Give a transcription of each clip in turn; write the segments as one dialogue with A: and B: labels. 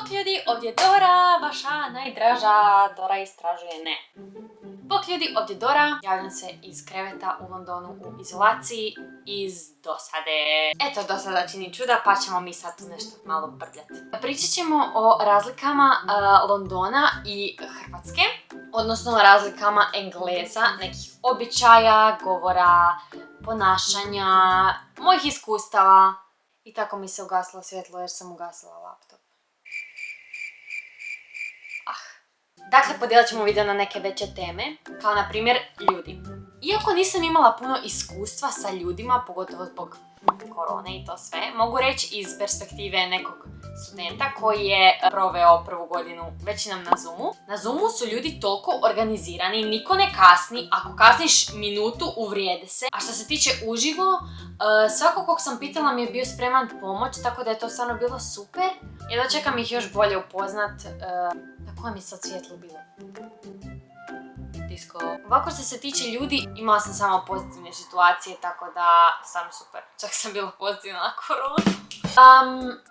A: Bok ljudi, ovdje je Dora, vaša najdraža Dora istražuje ne. Bok ljudi, ovdje je Dora, javljam se iz kreveta u Londonu u izolaciji iz dosade. Eto, dosada čini čuda, pa ćemo mi sad tu nešto malo brbljati. Pričat ćemo o razlikama Londona i Hrvatske, odnosno razlikama Engleza, nekih običaja, govora, ponašanja, mojih iskustava. I tako mi se ugasilo svjetlo jer sam ugasila laptop. Dakle, podijelit ćemo video na neke veće teme, kao na primjer ljudi. Iako nisam imala puno iskustva sa ljudima, pogotovo zbog korone i to sve, mogu reći iz perspektive nekog studenta koji je proveo prvu godinu većinom na Zoomu. Na Zoomu su ljudi toliko organizirani, niko ne kasni, ako kasniš minutu uvrijede se. A što se tiče uživo, svako kog sam pitala mi je bio spreman pomoć, tako da je to stvarno bilo super. I dočekam ih još bolje upoznat. Na kojem je sad svjetlo bilo? Disco. Ovako što se tiče ljudi, imala sam samo pozitivne situacije, tako da stvarno super. Čak sam bila pozitivna na koronu.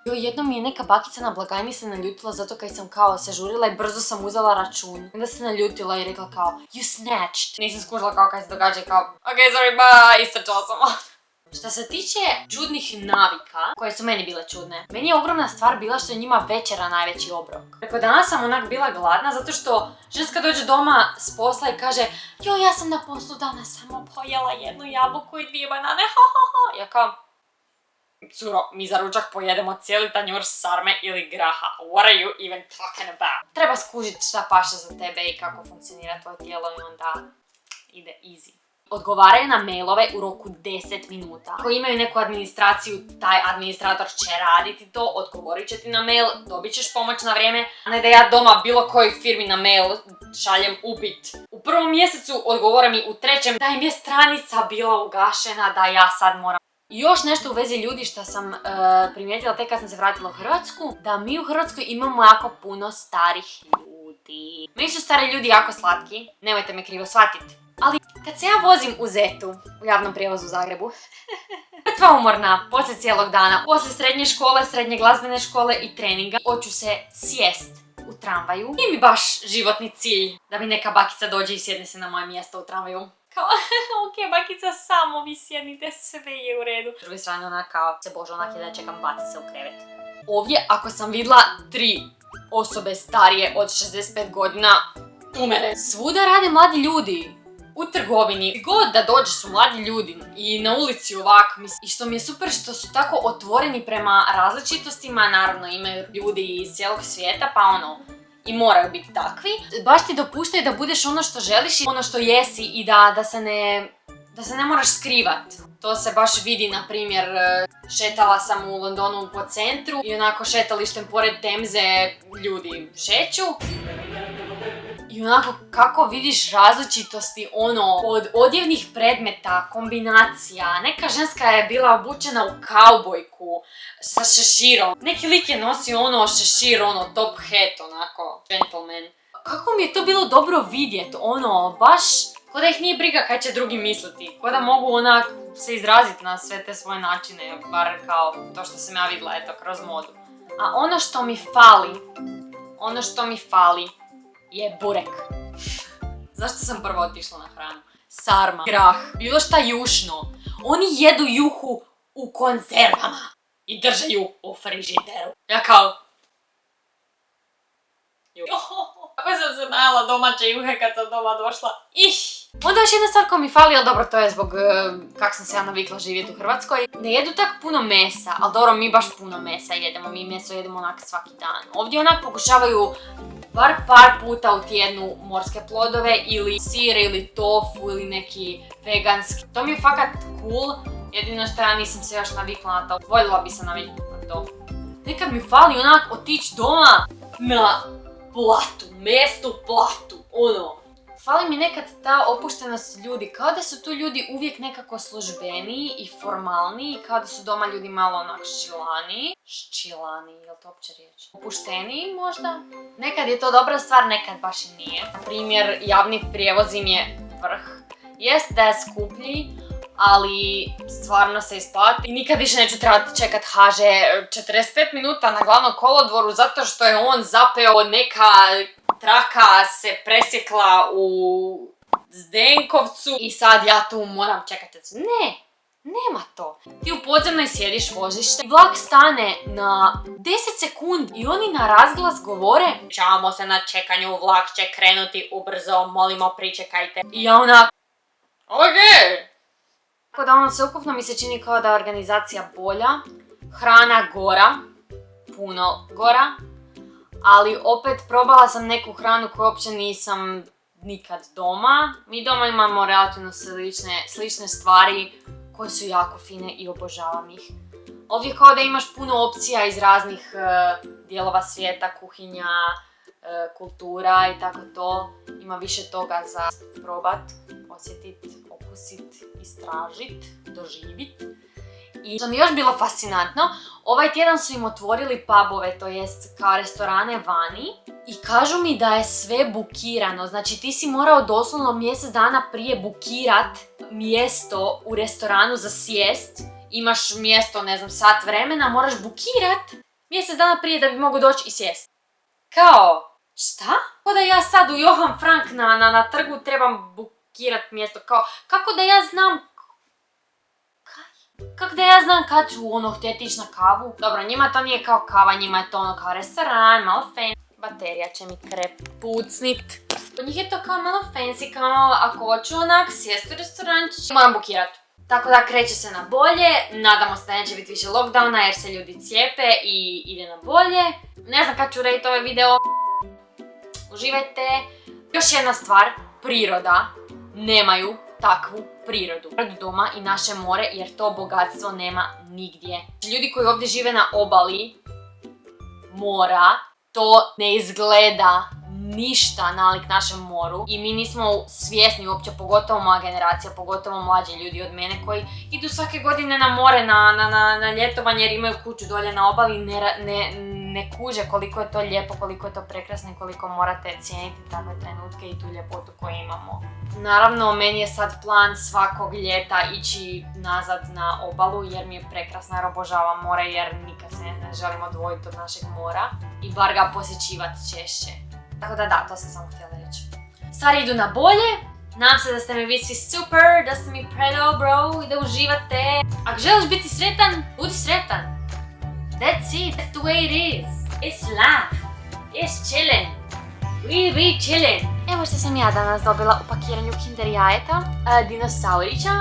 A: Jednom mi je neka bakica na blagajni se naljutila zato kaj sam kao se žurila i brzo sam uzela račun. Onda se naljutila i rekla kao you snatched. Nisam skužila kao kaj se događa i kao ok, sorry, ba, istrčala sam. Što se tiče čudnih navika, koje su meni bile čudne, meni je ogromna stvar bila što je njima večera najveći obrok. Preko danas sam onak bila gladna zato što ženska dođe doma s posla i kaže joj, ja sam na poslu danas samo pojela jednu jabuku i 2 banane, Ja kao, curo, mi za ručak pojedemo cijeli tanjur sarme ili graha. What are you even talking about? Treba skužiti šta paše za tebe i kako funkcionira tvoje tijelo i onda ide easy. Odgovaraju na mailove u roku 10 minuta. Ako imaju neku administraciju, taj administrator će raditi to, odgovorit će ti na mail, dobit ćeš pomoć na vrijeme. A ne da ja doma bilo kojoj firmi na mail šaljem upit. U prvom mjesecu odgovore mi u 3. da im je stranica bila ugašena, da ja sad moram. I još nešto u vezi ljudi što sam primijetila tek kad sam se vratila u Hrvatsku, da mi u Hrvatskoj imamo jako puno starih ljudi. Meni su stari ljudi jako slatki, nemojte me krivo shvatiti. Ali kad se ja vozim u Zetu, u javnom prijevozu u Zagrebu, mrtva umorna, poslije cijelog dana, poslije srednje škole, srednje glazbene škole i treninga, hoću se sjest u tramvaju. Nije mi baš životni cilj da mi neka bakica dođe i sjedne se na moje mjesto u tramvaju. Kao, ok, bakica, samo vi sjednite, sve je u redu. S druge strane, ona kao, se bože, onak je da čekam, baci se u krevet. Ovdje, ako sam vidjela 3 osobe starije od 65 godina, umere. Svuda rade mladi ljudi. U trgovini, god da dođe su mladi ljudi i na ulici ovako. I što mi je super što su tako otvoreni prema različitostima, naravno imaju ljudi iz cijelog svijeta, pa i moraju biti takvi. Baš ti dopuštaju da budeš ono što želiš i ono što jesi i da se ne moraš skrivat. To se baš vidi, na primjer, šetala sam u Londonu po centru i onako šetalištem pored Temze ljudi šeću. I onako kako vidiš različitosti od odjevnih predmeta, kombinacija. Neka ženska je bila obučena u kaubojku sa šeširom. Neki lik je nosio šešir, top hat, onako, gentleman. Kako mi je to bilo dobro vidjet, baš ko da ih nije briga kaj će drugi misliti. Ko da mogu onak se izraziti na sve te svoje načine, bar kao to što sam ja vidjela, eto, kroz modu. A ono što mi fali je burek. Zašto sam prvo otišla na hranu? Sarma, grah, bilo šta jušno. Oni jedu juhu u konzervama i drže ju u frižideru. Ja kao... Kako sam se najela domaće juhe kad sam doma došla. Onda još jedna stvar koja mi fali, ali dobro, to je zbog kak sam se ja navikla živjeti u Hrvatskoj. Ne jedu tako puno mesa, ali dobro, mi baš puno mesa jedemo. Mi meso jedemo onak svaki dan. Ovdje onak pokušavaju bar par puta u tjednu morske plodove ili sir ili tofu ili neki veganski. To mi je fakat cool, jedino što ja nisam se još navikla na to. Voljela bi se naviknuti na to. Nekad mi fali onak otići doma na platu, mjestu platu, Fali mi nekad ta opuštenost ljudi, kao da su tu ljudi uvijek nekako službeniji i formalniji, kao da su doma ljudi malo onak ščilani, je li to uopće riječ? Opušteniji možda? Nekad je to dobra stvar, nekad baš i nije. Na primjer, javni prijevoz im je vrh. Jest da je skuplji, ali stvarno se isplati. I nikad više neću trebati čekat HŽ 45 minuta na glavnom kolodvoru zato što je on zapeo, neka traka se presjekla u Zdenkovcu i sad ja tu moram čekati. Ne, nema to. Ti u podzemnoj sjediš, voziš se, vlak stane na 10 sekundi i oni na razglas govore čavamo se na čekanju, vlak će krenuti ubrzo, molimo pričekajte. I ja onak, okej. Tako da sveukupno mi se čini kao da je organizacija bolja, hrana gora, puno gora, ali opet probala sam neku hranu koju uopće nisam nikad doma. Mi doma imamo relativno slične stvari koje su jako fine i obožavam ih. Ovdje kao da imaš puno opcija iz raznih dijelova svijeta, kuhinja, kultura i tako to. Ima više toga za probat, osjetit, okusit, istražit, doživit. I što mi je još bilo fascinantno, ovaj tjedan su im otvorili pubove, to jest kao restorane vani i kažu mi da je sve bukirano. Znači ti si morao doslovno mjesec dana prije bukirat mjesto u restoranu za sjest. Imaš mjesto, ne znam, sat vremena, moraš bukirat mjesec dana prije da bi mogu doći i sjest. Kao, šta? Kao da ja sad u Johan Frank na trgu trebam bukirat mjesto, kao, kako da ja znam kad ću htjeti ići na kavu? Dobro, njima to nije kao kava, njima je to kao restoran, malo fancy. Baterija će mi pucnit. Kod njih je to kao malo fancy, kao ako hoću sjest u restorančić, moram bukirat. Tako da kreće se na bolje, nadamo se da neće biti više lockdowna jer se ljudi cijepe i ide na bolje. Ne znam kad ću raditi ovaj video. Uživajte. Još jedna stvar, priroda. Nemaju takvu prirodu doma i naše more jer to bogatstvo nema nigdje. Ljudi koji ovdje žive na obali mora, to ne izgleda ništa nalik našem moru i mi nismo svjesni uopće, pogotovo moja generacija, pogotovo mlađi ljudi od mene koji idu svake godine na more na ljetovanje jer imaju kuću dolje na obali i ne kuže koliko je to lijepo, koliko je to prekrasno i koliko morate cijeniti takve trenutke i tu ljepotu koju imamo. Naravno, meni je sad plan svakog ljeta ići nazad na obalu jer mi je prekrasno jer obožavam more jer nikad se ne želim odvojiti od našeg mora i bar ga posjećivati češće. Tako da, to sam samo htjela reći. Stvari idu na bolje, nadam se da ste mi vi svi super, da ste mi predo bro i da uživate. Ako želiš biti sretan, budi sretan. That's it, that's the way it is. It's life. It's chillin'. We be chillin'. Evo što sam ja danas dobila u pakiranju Kinder jajeta. Dinosaurića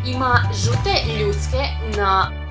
A: ima žute ljuske na